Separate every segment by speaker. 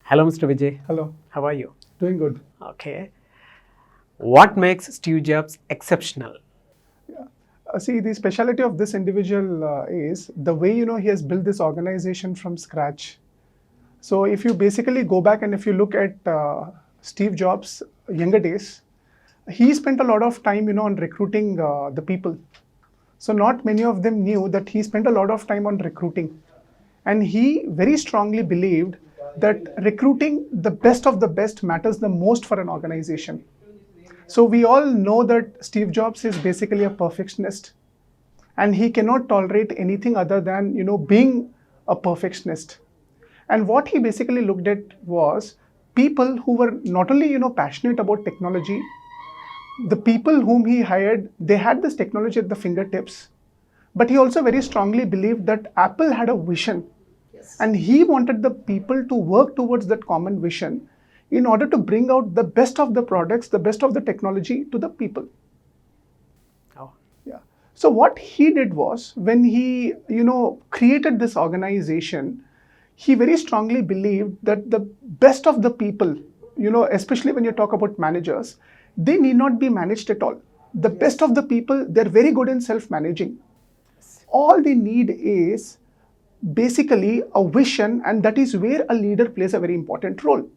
Speaker 1: Hello, Mr. Vijay.
Speaker 2: Hello,
Speaker 1: How are you?
Speaker 2: doing good.
Speaker 1: Okay. What makes Steve Jobs exceptional?
Speaker 2: See, the specialty of this individual is the way he has built this organization from scratch. So, if you basically go back and if you look at Steve Jobs' younger days, he spent a lot of time on recruiting the people. So, not many of them knew that he spent a lot of time on recruiting, and he very strongly believed that recruiting the best of the best matters the most for an organization. So we all know that Steve Jobs is basically a perfectionist, and he cannot tolerate anything other than being a perfectionist. And what he basically looked at was people who were not only passionate about technology. The people whom he hired, they had this technology at the fingertips, but he also very strongly believed that Apple had a vision, and he wanted the people to work towards that common vision in order to bring out the best of the products, the best of the technology to the people.
Speaker 1: Oh,
Speaker 2: Yeah. So what he did was when he, created this organization, he very strongly believed that the best of the people, especially when you talk about managers, they need not be managed at all. The best of the people, they're very good in self-managing. All they need is basically a vision, and that is where a leader plays a very important role.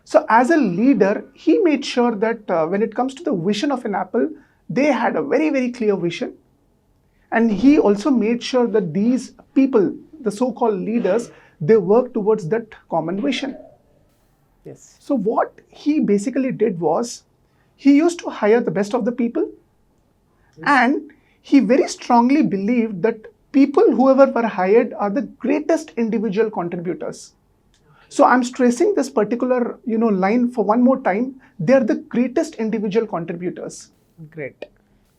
Speaker 2: So as a leader, he made sure that when it comes to the vision of an Apple, they had a very, very clear vision. And he also made sure that these people, the so-called leaders, they work towards that common vision.
Speaker 1: yes.
Speaker 2: So what he basically did was, he used to hire the best of the people, and he very strongly believed that people, whoever were hired, are the greatest individual contributors. So I'm stressing this particular line for one more time. They're the greatest individual contributors.
Speaker 1: Great.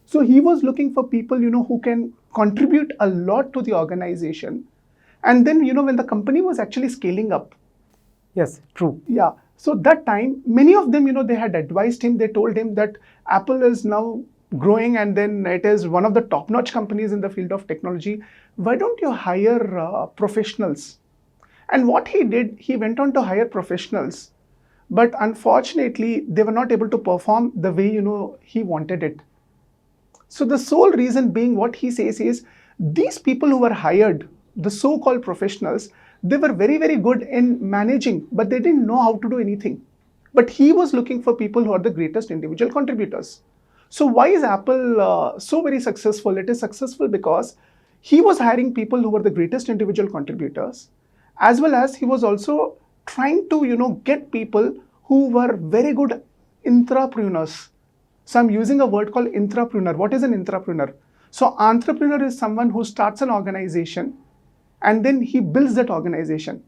Speaker 2: So he was looking for people who can contribute a lot to the organization. And then when the company was actually scaling up,
Speaker 1: Yes, true.
Speaker 2: yeah. So that time, many of them they had advised him. They told him that Apple is now growing, and then it is one of the top-notch companies in the field of technology. Why don't you hire professionals? And what he did, he went on to hire professionals, but unfortunately, they were not able to perform the way he wanted it. So the sole reason being, what he says is, these people who were hired, the so-called professionals, they were very, very good in managing, but they didn't know how to do anything. But he was looking for people who are the greatest individual contributors. So why is Apple so very successful? It is successful because he was hiring people who were the greatest individual contributors, as well as he was also trying to get people who were very good entrepreneurs. So I'm using a word called intrapreneur. What is an intrapreneur? So entrepreneur is someone who starts an organization and then he builds that organization.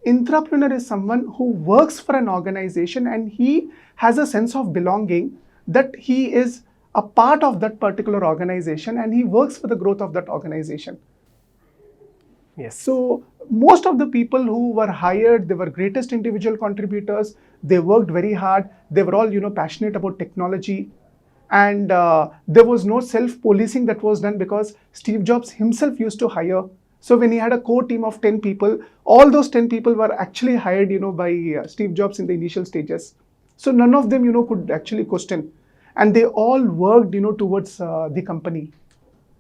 Speaker 2: Intrapreneur is someone who works for an organization and he has a sense of belonging, that he is a part of that particular organization and he works for the growth of that organization.
Speaker 1: Yes.
Speaker 2: So most of the people who were hired, they were greatest individual contributors. They worked very hard. They were all passionate about technology, and there was no self-policing that was done because Steve Jobs himself used to hire. So when he had a core team of 10 people, all those 10 people were actually hired by Steve Jobs in the initial stages. So none of them could actually question, and they all worked towards the company,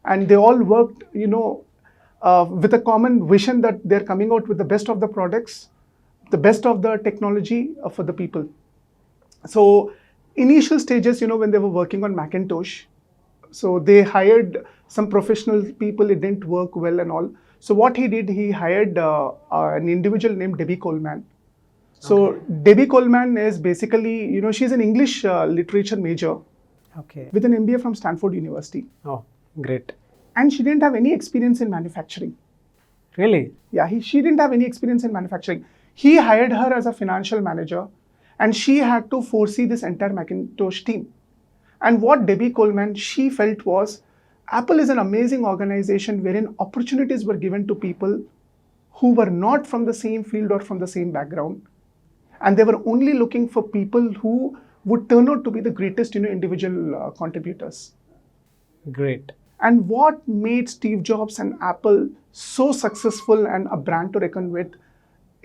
Speaker 2: and they all worked with a common vision that they're coming out with the best of the products, the best of the technology for the people. So initial stages, when they were working on Macintosh, so they hired some professional people. It didn't work well and all. So what he did, he hired an individual named Debbie Coleman. So Debbie Coleman is basically, she's an English literature major
Speaker 1: Okay.
Speaker 2: with an MBA from Stanford University.
Speaker 1: Oh, great.
Speaker 2: And she didn't have any experience in manufacturing.
Speaker 1: Really?
Speaker 2: Yeah, she didn't have any experience in manufacturing. He hired her as a financial manager, and she had to foresee this entire Macintosh team. And what Debbie Coleman, she felt was, Apple is an amazing organization wherein opportunities were given to people who were not from the same field or from the same background. And they were only looking for people who would turn out to be the greatest individual contributors.
Speaker 1: Great.
Speaker 2: And what made Steve Jobs and Apple so successful and a brand to reckon with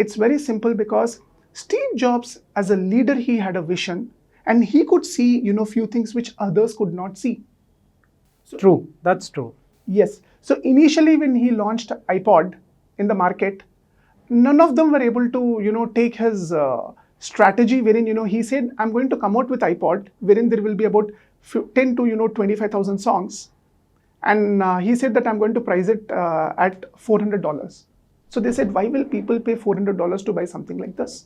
Speaker 2: It's very simple because Steve Jobs, as a leader, he had a vision and he could see, few things which others could not see.
Speaker 1: True, that's true.
Speaker 2: Yes. So initially when he launched iPod in the market, none of them were able to, take his strategy wherein, he said, I'm going to come out with iPod wherein there will be about 10 to, 25,000 songs. And he said that I'm going to price it at $400. So they said, why will people pay $400 to buy something like this?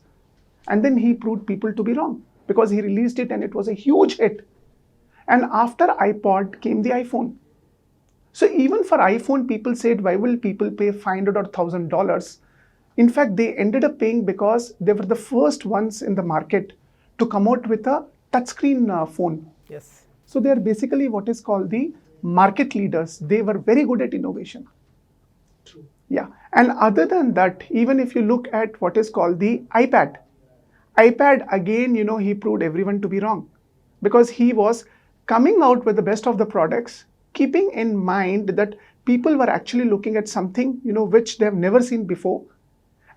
Speaker 2: And then he proved people to be wrong because he released it and it was a huge hit. And after iPod came the iPhone. So even for iPhone, people said, why will people pay $500 or $1,000? In fact, they ended up paying because they were the first ones in the market to come out with a touchscreen phone.
Speaker 1: Yes.
Speaker 2: So they are basically what is called the market leaders. They were very good at innovation.
Speaker 1: True.
Speaker 2: Yeah. And other than that, even if you look at what is called the iPad again, he proved everyone to be wrong because he was coming out with the best of the products, keeping in mind that people were actually looking at something, which they have never seen before.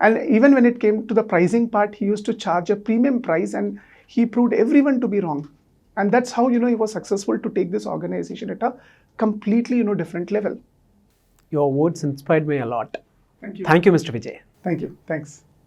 Speaker 2: And even when it came to the pricing part, he used to charge a premium price and he proved everyone to be wrong. And that's how, he was successful to take this organization at a completely, different level.
Speaker 1: Your words inspired me a lot.
Speaker 2: Thank you.
Speaker 1: Thank you, Mr. Vijay.
Speaker 2: Thank you. Thanks.